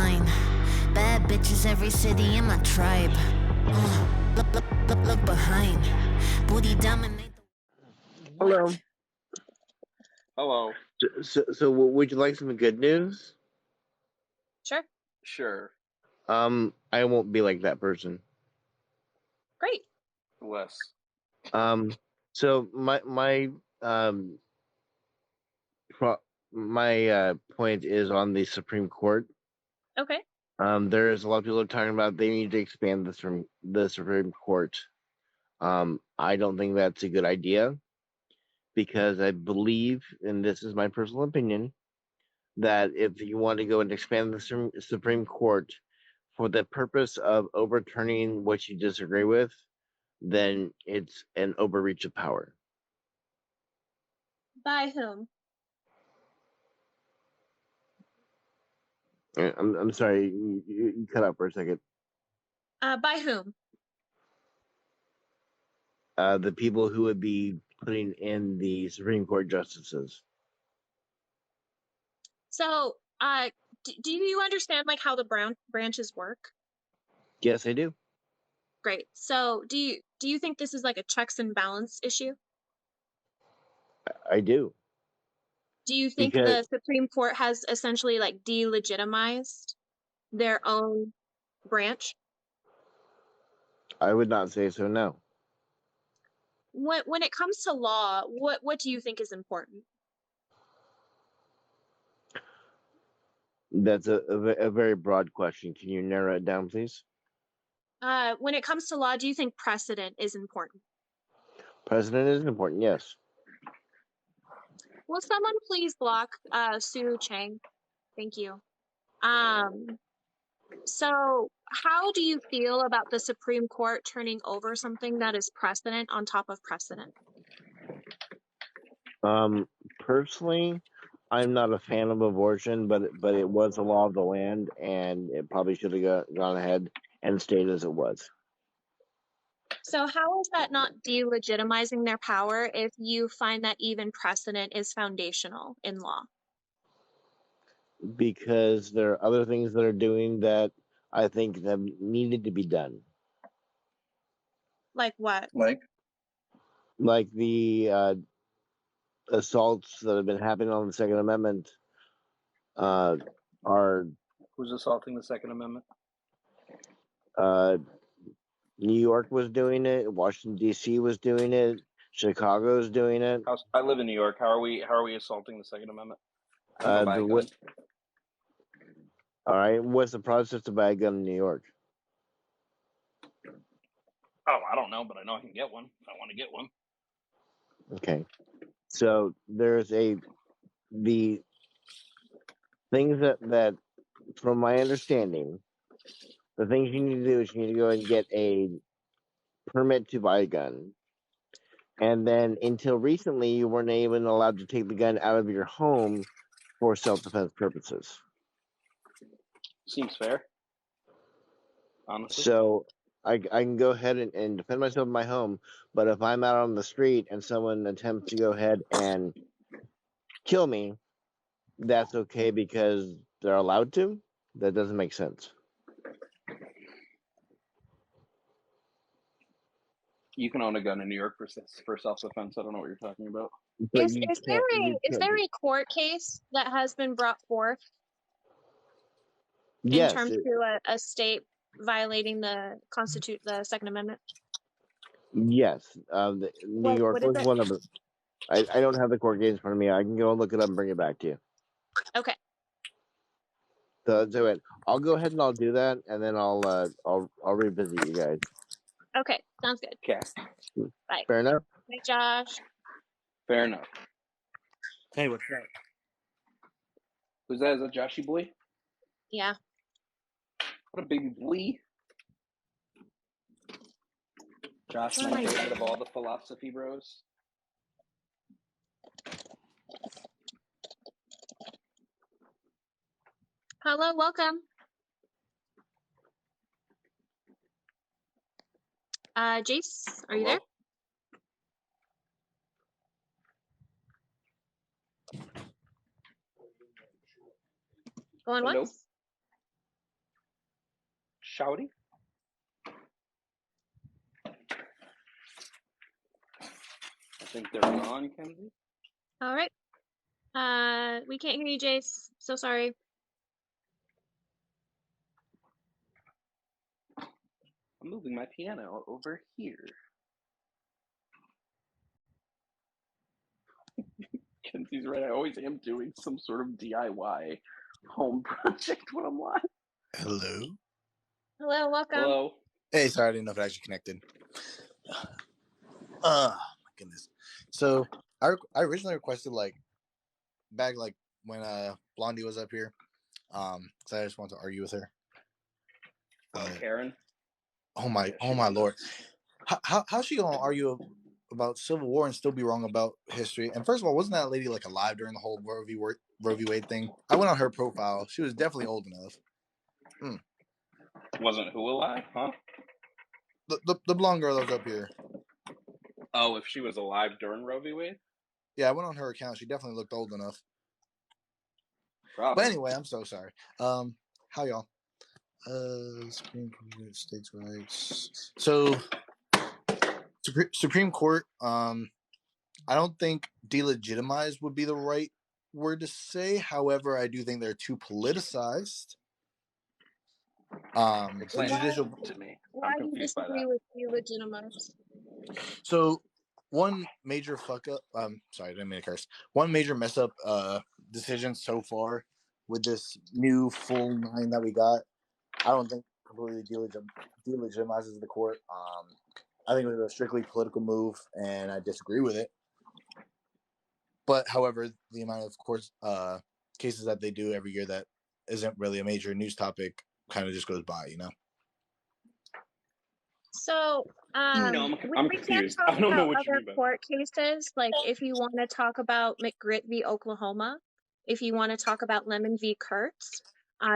behind. Bad bitches, every city in my tribe. Look behind. Booty dominate. Hello. Hello. So, would you like some good news? Sure. I won't be like that person. Great. Less. So my point is on the Supreme Court. Okay. There's a lot of people are talking about they need to expand the Supreme Court. I don't think that's a good idea because I believe, and this is my personal opinion, that if you want to go and expand the Supreme Court for the purpose of overturning what you disagree with, then it's an overreach of power. By whom? I'm sorry, you cut out for a second. By whom? The people who would be putting in the Supreme Court justices. So, do you understand like how the branches work? Yes, I do. Great. So, do you think this is like a checks and balance issue? I do. Do you think the Supreme Court has essentially like delegitimized their own branch? I would not say so, no. When it comes to law, what do you think is important? That's a very broad question. Can you narrow it down, please? When it comes to law, do you think precedent is important? Precedent is important, yes. Will someone please block Sue Chang? Thank you. So how do you feel about the Supreme Court turning over something that is precedent on top of precedent? Personally, I'm not a fan of abortion, but it was a law of the land, and it probably should have gone ahead and stayed as it was. So how is that not delegitimizing their power if you find that even precedent is foundational in law? Because there are other things that are doing that I think have needed to be done. Like what? Like the assaults that have been happening on the Second Amendment are... Who's assaulting the Second Amendment? New York was doing it. Washington, D.C. was doing it. Chicago's doing it. I live in New York. How are we assaulting the Second Amendment? All right. What's the process to buy a gun in New York? Oh, I don't know, but I know I can get one if I want to get one. Okay. So there's the things that from my understanding, the things you need to do is you need to go and get a permit to buy a gun. And then until recently, you weren't even allowed to take the gun out of your home for self-defense purposes. Seems fair, honestly. So I can go ahead and defend myself in my home, but if I'm out on the street and someone attempts to go ahead and kill me, that's okay because they're allowed to? That doesn't make sense. You can own a gun in New York for self-defense. I don't know what you're talking about. Is there a court case that has been brought forth in terms to a state violating the Second Amendment? Yes, New York was one of them. I don't have the court case in front of me. I can go and look it up and bring it back to you. Okay. So I'll go ahead and I'll do that, and then I'll revisit you guys. Okay, sounds good. Okay. Bye. Fair enough. Bye, Josh. Fair enough. Hey, what's that? Who's that? Is that Joshy boy? Yeah. What a baby boy. Josh, my favorite of all the philosophy bros. Hello, welcome. Jace, are you there? Going once? Shouty? I think they're gone, Kenzie. All right. We can't hear you, Jace. So sorry. I'm moving my piano over here. Kenzie's right. I always am doing some sort of DIY home project when I'm live. Hello. Hello, welcome. Hello. Hey, sorry, I didn't know if it actually connected. My goodness. So I originally requested back when Blondie was up here. So I just wanted to argue with her. Karen. Oh my lord. How's she gonna argue about Civil War and still be wrong about history? And first of all, wasn't that lady alive during the whole Roe v. Wade thing? I went on her profile. She was definitely old enough. Wasn't who alive, huh? The blonde girl that was up here. Oh, if she was alive during Roe v. Wade? Yeah, I went on her account. She definitely looked old enough. Probably. But anyway, I'm so sorry. How y'all? Supreme Court, states' rights. So, Supreme Court. I don't think delegitimized would be the right word to say. However, I do think they're too politicized. Explain judicial to me. Why I'm do you confused by disagree that. with delegitimize? So, one major fuck up. Sorry, I didn't mean to curse. One major mess up. Decision so far with this new full 9 that we got. I don't think completely delegitimizes the court. I think it was a strictly political move, and I disagree with it. But however, the amount of course cases that they do every year that isn't really a major news topic kind of just goes by, you know. So, No, I'm we can confused. talk I don't know about what you other mean by that. court cases. Like, if you want to talk about McGritt v. Oklahoma, if you want to talk about Lemon v. Kurtz,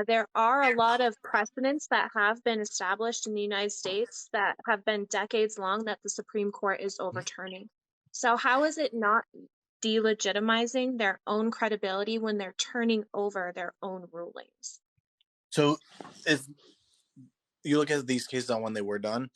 there are a lot of precedents that have been established in the United States that have been decades long that the Supreme Court is overturning. So, how is it not delegitimizing their own credibility when they're turning over their own rulings? So, if you look at these cases on when they were done,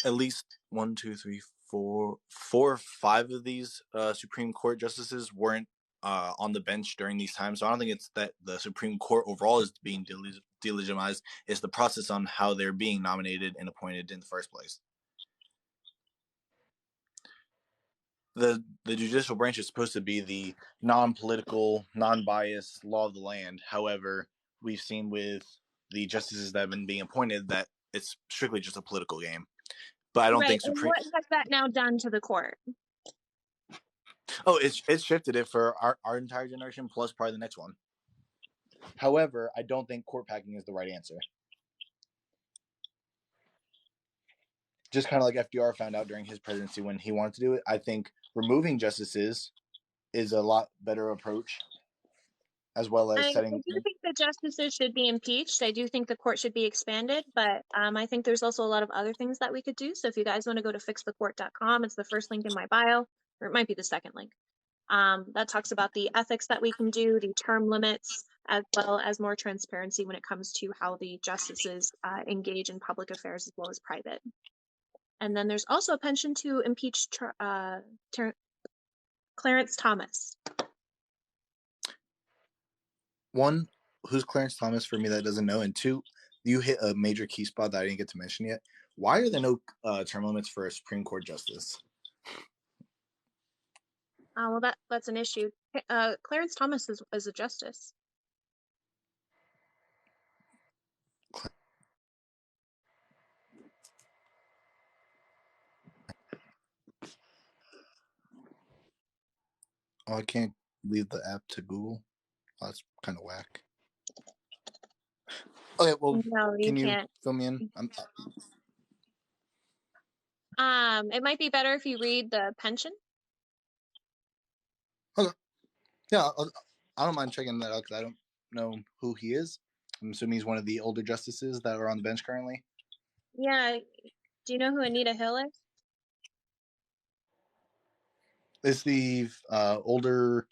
at least 1, 2, 3, 4 or 5 of these Supreme Court justices weren't on the bench during these times. So I don't think it's that the Supreme Court overall is being delegitimized. It's the process on how they're being nominated and appointed in the first place. The judicial branch is supposed to be the non-political, non-biased law of the land. However, we've seen with the justices that have been being appointed that it's strictly just a political game. But I don't think And what has that now done to the court? Oh, it's shifted it for our entire generation plus probably the next one. However, I don't think court packing is the right answer. Just kind of like FDR found out during his presidency when he wanted to do it. I think removing justices is a lot better approach, as well as I setting. do think the justices should be impeached. I do think the court should be expanded, but I think there's also a lot of other things that we could do. So if you guys want to go to fixthecourt.com, it's the first link in my bio, or it might be the second link. That talks about the ethics that we can do, the term limits, as well as more transparency when it comes to how the justices engage in public affairs as well as private. And then there's also a pension to impeach Clarence Thomas. One, who's Clarence Thomas for me that doesn't know, and two, you hit a major key spot that I didn't get to mention yet. Why are there no term limits for a Supreme Court justice? Well, that's an issue. Clarence Thomas is a justice. Oh, I can't leave the app to Google. Oh, that's kind of whack. Okay, well, No, you can you can't. fill me in? It might be better if you read the pension. Okay. Yeah, I don't mind checking that out because I don't know who he is. I'm assuming he's one of the older justices that are on the bench currently. Yeah. Do you know who Anita Hill is? It's the older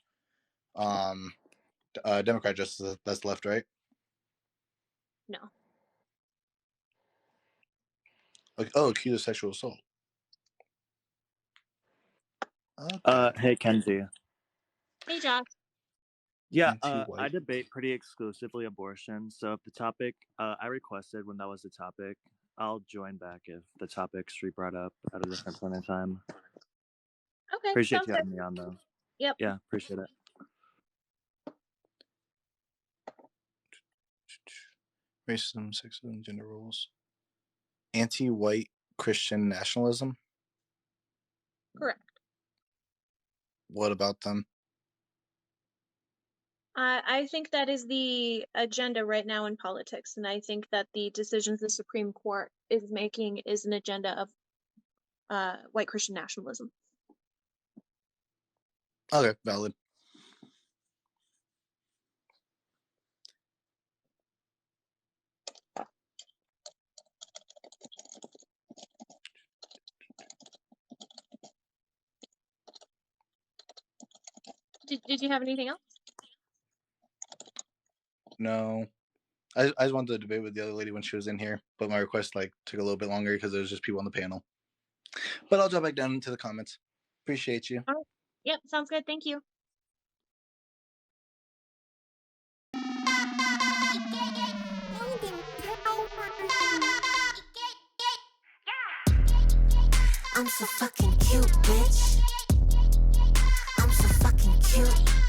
Democrat justice that's left, right? No. Accused of sexual assault. Okay. Hey, Kenzie. Hey, Josh. Yeah, Anti-white. I debate pretty exclusively abortion. So if the topic I requested when that was the topic, I'll join back if the topic's re-brought up at a different point in time. Okay, Appreciate sounds you good. having me on, though. Yep. Yeah, appreciate it. Racism, sexism, gender roles. Anti-white Christian nationalism. Correct. What about them? I think that is the agenda right now in politics, and I think that the decisions the Supreme Court is making is an agenda of white Christian nationalism. Okay, valid. Did you have anything else? No. I just wanted to debate with the other lady when she was in here, but my request took a little bit longer because there was just people on the panel. But I'll drop back down into the comments. Appreciate you. All right. Yep, sounds good. Thank you. I'm so fucking cute, bitch. I'm so fucking cute.